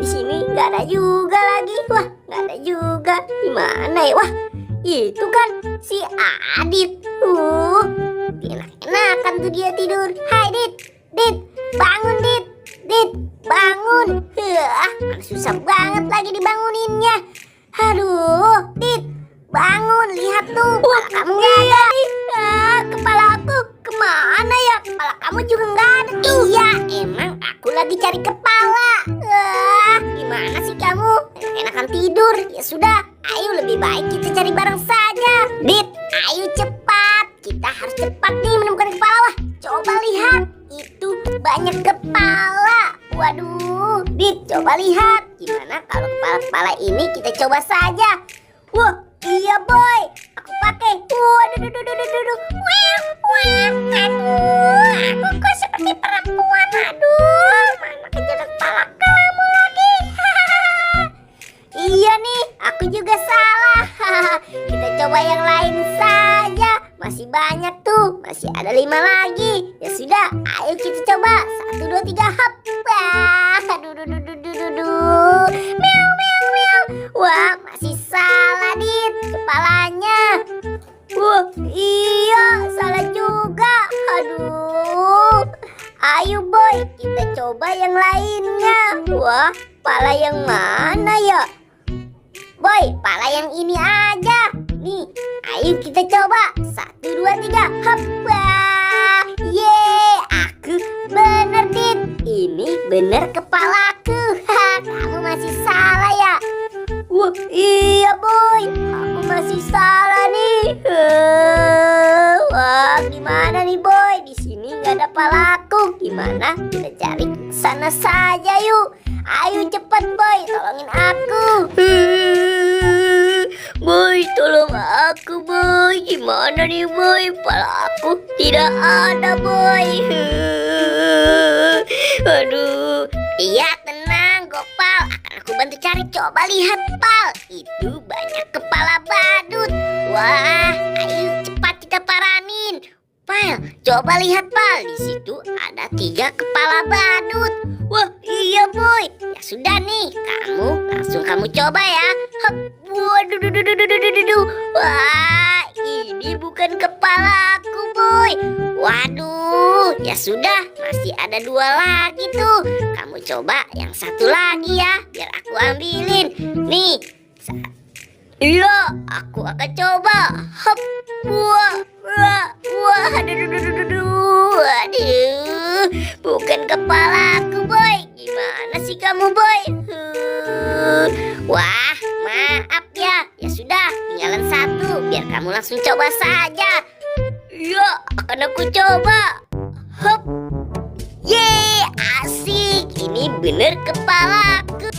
di sini nggak ada juga lagi. Wah, nggak ada juga. Di mana ya? Wah, itu kan si Adit. Enak-enakan tuh dia tidur. Hai Dit, Dit, bangun Dit, Dit, bangun. Mana susah banget lagi dibanguninnya. Aduh, Dit, bangun, lihat tuh. Wah, kamu nggak ada nih. Kepala aku kemana ya? Kepala kamu juga nggak ada tuh. Iya, emang aku lagi cari kepala. Gimana sih kamu? Enakan tidur. Ya sudah, ayo lebih baik kita cari bareng saja. Dit, ayo cepat. Kita harus cepat nih menemukan kepala. Wah, coba lihat. Itu banyak kepala. Waduh, Dit, coba lihat. Gimana kalau kepala-kepala ini kita coba saja. Wah, iya boy. Aku pakai. Waduh, aduh. Aku kok seperti perempuan. Aduh, mana kejadian kepala kamu lagi. Iya nih, aku juga salah. Kita coba yang lain saja. Masih banyak tuh, masih ada 5 lagi. Ya sudah, ayo kita coba. 1, 2, 3, hop. Aduh. Meow. Wah, masih salah Dit kepalanya. Wah, iya, salah juga. Aduh. Ayo boy, kita coba yang lainnya. Wah, pala yang mana ya? Boy, pala yang ini aja. Nih, ayo kita coba. 1, 2, 3, hop. Yeay, aku bener Dit. Ini bener kepalaku. Kamu masih salah ya? Wah, iya boy, aku masih salah nih. Wah, gimana nih boy? Di sini nggak ada palaku. Gimana? Kita cari sana saja yuk. Ayo cepet boy, tolongin aku. Boy, tolong aku boy. Gimana nih boy? Pala aku tidak ada boy. Aduh. Iya, tenang Gopal, akan aku bantu cari. Coba lihat Pal, itu banyak kepala badut. Wah, ayo cepat kita paranin. Pal, coba lihat Pal, di situ ada 3 kepala badut. Wah, iya boy. Ya sudah nih, kamu coba ya. Hop. Waduh. Wah, ini bukan kepalaku boy. Waduh, ya sudah, masih ada 2 lagi tuh. Kamu coba yang 1 lagi ya, biar aku ambilin. Nih. Iya, aku akan coba. Hop. Wah, aduh, bukan kepalaku boy. Gimana sih kamu boy? Wah, maaf ya. Ya sudah, tinggalan 1. Biar kamu langsung coba saja. Iya, akan aku coba. Hop. Yeay, asik. Ini bener kepalaku.